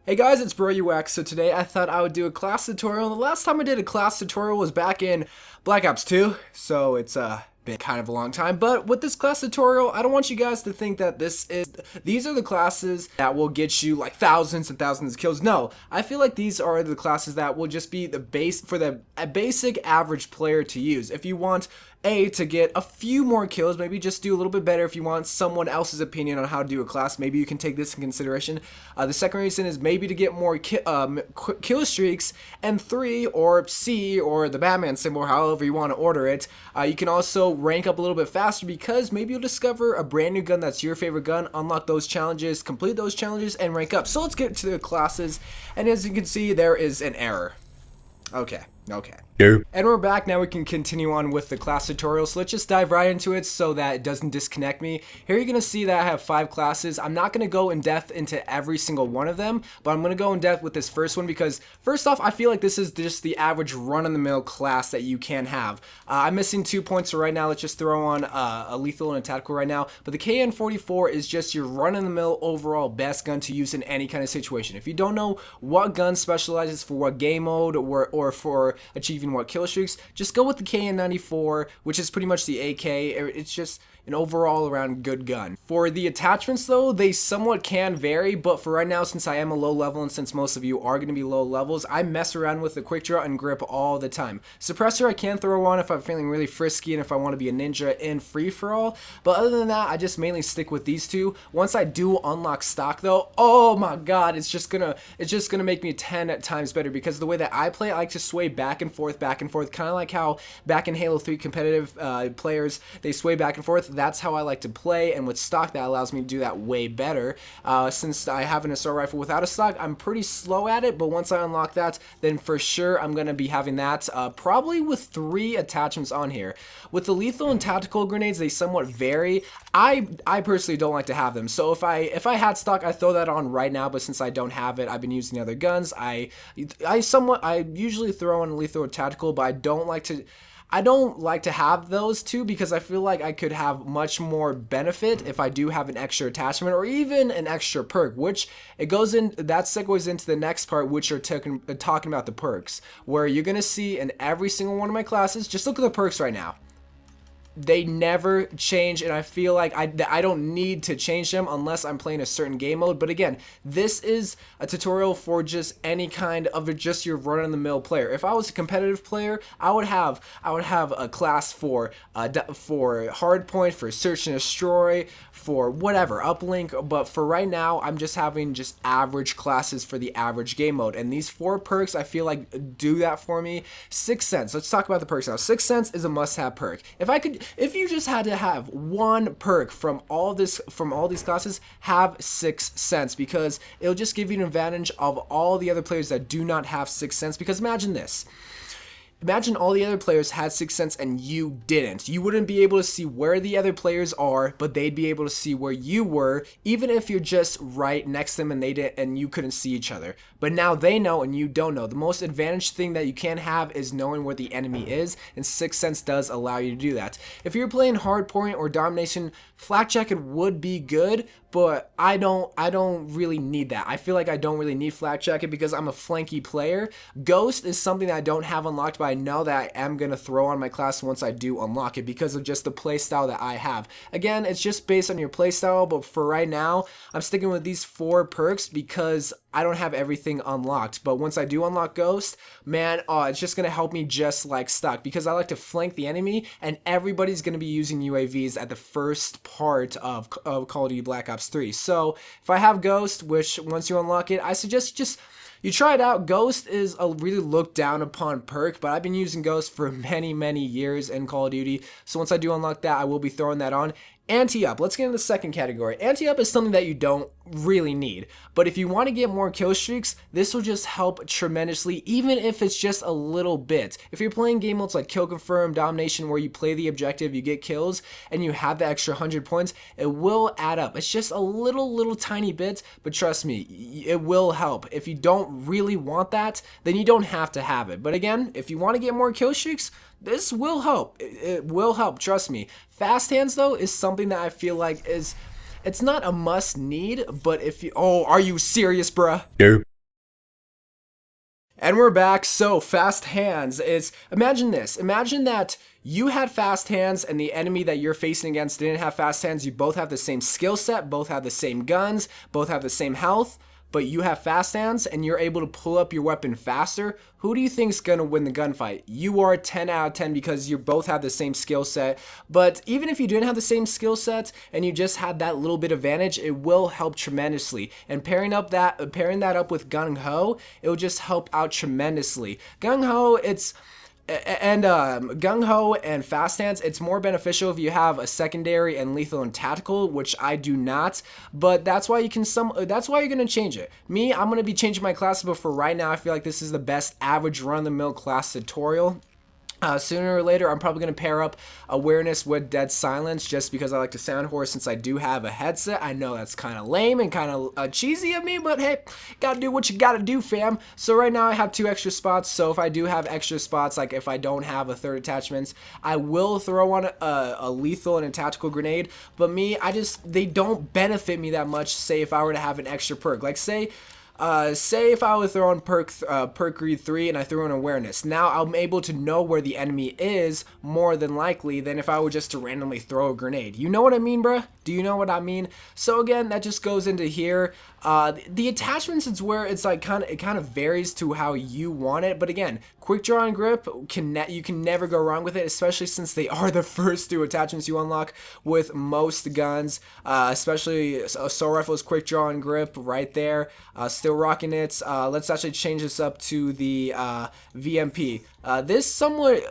Hey guys, it's WACK. So today I thought I would do a class tutorial. The last time I did a class tutorial was back in Black Ops 2, so it's been kind of a long time. But with this class tutorial, I don't want you guys to think that these are the classes that will get you like thousands and thousands of kills. No, I feel like these are the classes that will just be the base for a basic average player to use. If you want to get a few more kills, maybe just do a little bit better. If you want someone else's opinion on how to do a class, maybe you can take this in consideration. The second reason is maybe to get more kill streaks, and 3, or C, or the Batman symbol, however you want to order it. You can also rank up a little bit faster because maybe you'll discover a brand new gun that's your favorite gun, unlock those challenges, complete those challenges, and rank up. So let's get to the classes, and as you can see, there is an error. Okay. And we're back. Now we can continue on with the class tutorial. So let's just dive right into it so that it doesn't disconnect me. Here you're going to see that I have 5 classes. I'm not going to go in depth into every single one of them, but I'm going to go in depth with this first one because first off, I feel like this is just the average run-of-the-mill class that you can have. I'm missing 2 points right now. Let's just throw on a lethal and a tactical right now. But the KN-44 is just your run-of-the-mill overall best gun to use in any kind of situation. If you don't know what gun specializes for what game mode or for achieving what kill streaks, just go with the KN-94, which is pretty much the AK. It's just an overall around good gun. For the attachments though, they somewhat can vary, but for right now, since I am a low level and since most of you are going to be low levels, I mess around with the quick draw and grip all the time. Suppressor I can throw on if I'm feeling really frisky and if I want to be a ninja in free for all, but other than that, I just mainly stick with these two. Once I do unlock stock though, oh my god, it's just gonna make me 10 times better because the way that I play, I like to sway back and forth, kind of like how back in Halo 3 competitive players, they sway back and forth. That's how I like to play, and with stock that allows me to do that way better. Since I have an assault rifle without a stock, I'm pretty slow at it, but once I unlock that, then for sure I'm going to be having that, probably with 3 attachments on here. With the lethal and tactical grenades, they somewhat vary. I personally don't like to have them, so if I had stock, I throw that on right now, but since I don't have it, I've been using other guns. I usually throw on lethal or tactical, but I don't like to have those two because I feel like I could have much more benefit if I do have an extra attachment or even an extra perk, which that segues into the next part, which are talking about the perks, where you're gonna see in every single one of my classes. Just look at the perks right now. They never change, and I feel like I don't need to change them unless I'm playing a certain game mode. But again, this is a tutorial for just any kind of just your run-of-the-mill player. If I was a competitive player, I would have a class for hardpoint, for search and destroy, for whatever uplink. But for right now, I'm just having average classes for the average game mode, and these 4 perks I feel like do that for me. 6 cents. Let's talk about the perks now. 6 cents is a must-have perk. If you just had to have one perk from all these classes, have 6 cents because it'll just give you an advantage of all the other players that do not have 6 cents. Because imagine this. Imagine all the other players had 6 cents and you didn't. You wouldn't be able to see where the other players are, but they'd be able to see where you were, even if you're just right next to them and they didn't, and you couldn't see each other. But now they know and you don't know. The most advantage thing that you can have is knowing where the enemy is, and 6 cents does allow you to do that. If you're playing hardpoint or domination, flak jacket would be good, but I don't really need that. I feel like I don't really need flak jacket because I'm a flanky player. Ghost is something that I don't have unlocked, but I know that I am going to throw on my class once I do unlock it because of just the playstyle that I have. Again, it's just based on your playstyle, but for right now, I'm sticking with these 4 perks because I don't have everything unlocked. But once I do unlock Ghost, man, it's just going to help me just like stock because I like to flank the enemy, and everybody's going to be using UAVs at the first part of Call of Duty Black Ops 3. So if I have Ghost, which once you unlock it, I suggest just you try it out. Ghost is a really looked down upon perk, but I've been using Ghost for many years in Call of Duty. So once I do unlock that, I will be throwing that on. Anti-up. Let's get into the second category. Anti-up is something that you don't really need, but if you want to get more kill streaks, this will just help tremendously, even if it's just a little bit. If you're playing game modes like Kill Confirm, Domination, where you play the objective, you get kills, and you have the extra 100 points, it will add up. It's just a little tiny bit, but trust me, it will help. If you don't really want that, then you don't have to have it. But again, if you want to get more kill streaks, this will help. It will help, trust me. Fast hands though is something that I feel like it's not a must need, but if you, oh, are you serious, bruh? Yep. And we're back. So, fast hands is, imagine this. Imagine that you had fast hands and the enemy that you're facing against didn't have fast hands. You both have the same skill set, both have the same guns, both have the same health, but you have fast hands and you're able to pull up your weapon faster. Who do you think's gonna win the gunfight? You are 10 out of 10 because you both have the same skill set. But even if you didn't have the same skill set and you just had that little bit advantage, it will help tremendously. And pairing that up with Gung Ho, it will just help out tremendously. Gung Ho, Gung Ho and fast hands, it's more beneficial if you have a secondary and lethal and tactical, which I do not. But that's why that's why you're gonna change it. Me, I'm gonna be changing my classes, but for right now, I feel like this is the best average run-of-the-mill class tutorial. Sooner or later, I'm probably going to pair up awareness with dead silence just because I like to sound horse since I do have a headset. I know that's kind of lame and kind of cheesy of me, but hey, gotta do what you gotta do, fam. So right now I have 2 extra spots, so if I do have extra spots, like if I don't have a third attachment, I will throw on a lethal and a tactical grenade, but me, they don't benefit me that much, say if I were to have an extra perk. Like say if I would throw on perk greed 3 and I threw in awareness. Now I'm able to know where the enemy is more than likely than if I were just to randomly throw a grenade. You know what I mean, bruh? Do you know what I mean? So again, that just goes into here. The attachments is where it's like it kind of varies to how you want it. But again, quick draw and grip you can never go wrong with it, especially since they are the first 2 attachments you unlock with most guns. Especially assault rifles, quick draw and grip right there. Still rocking it. Let's actually change this up to the VMP. This somewhat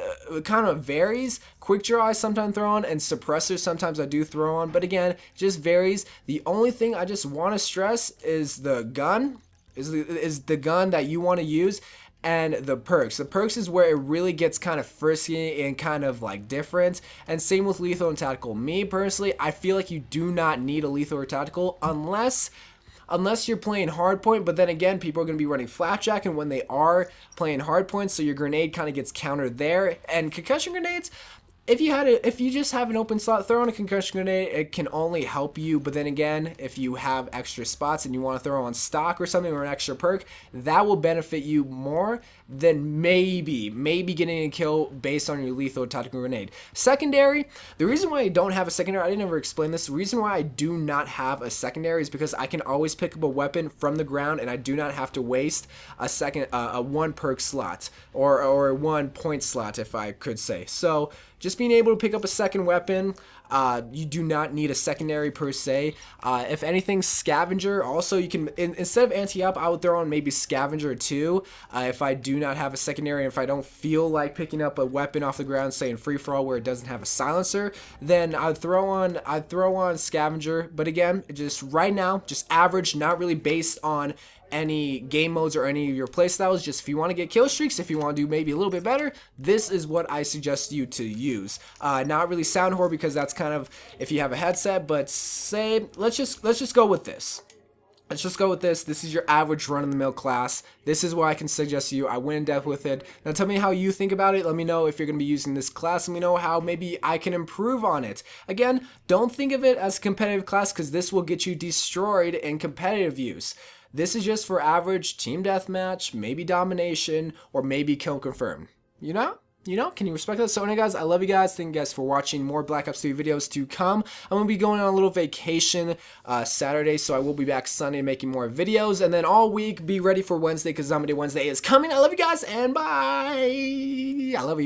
kind of varies. Quick draw I sometimes throw on, and suppressor sometimes I do throw on, but again, it just varies. The only thing I just want to stress is the gun, is the gun that you want to use, and the perks. The perks is where it really gets kind of frisky and kind of like different, and same with lethal and tactical. Me personally, I feel like you do not need a lethal or tactical unless you're playing hardpoint, but then again, people are going to be running flapjack, and when they are playing hardpoint, so your grenade kind of gets countered there. And concussion grenades, if you just have an open slot, throw on a concussion grenade, it can only help you. But then again, if you have extra spots and you want to throw on stock or something, or an extra perk, that will benefit you more than maybe getting a kill based on your lethal tactical grenade. Secondary, the reason why I don't have a secondary, I didn't ever explain this. The reason why I do not have a secondary is because I can always pick up a weapon from the ground, and I do not have to waste a 1 perk slot or 1 point slot, if I could say. So just being able to pick up a second weapon, you do not need a secondary per se. If anything, scavenger, also you can, instead of anti-up, I would throw on maybe scavenger too, if I do not have a secondary, and if I don't feel like picking up a weapon off the ground, say in free-for-all where it doesn't have a silencer, then I'd throw on scavenger. But again, just right now, just average, not really based on any game modes or any of your playstyles. Just if you want to get kill streaks, if you want to do maybe a little bit better, this is what I suggest you to use. Not really sound whore, because that's kind of if you have a headset, but say let's just go with this. Let's just go with this. This is your average run-of-the-mill class. This is what I can suggest to you. I went in depth with it. Now tell me how you think about it. Let me know if you're going to be using this class. Let me know how maybe I can improve on it. Again, don't think of it as a competitive class, because this will get you destroyed in competitive use. This is just for average team deathmatch, maybe domination, or maybe kill confirm. You know? Can you respect that? So anyway, guys, I love you guys. Thank you guys for watching. More Black Ops 3 videos to come. I'm going to be going on a little vacation Saturday, so I will be back Sunday making more videos. And then all week, be ready for Wednesday, because Zombie Day Wednesday is coming. I love you guys, and bye. I love you.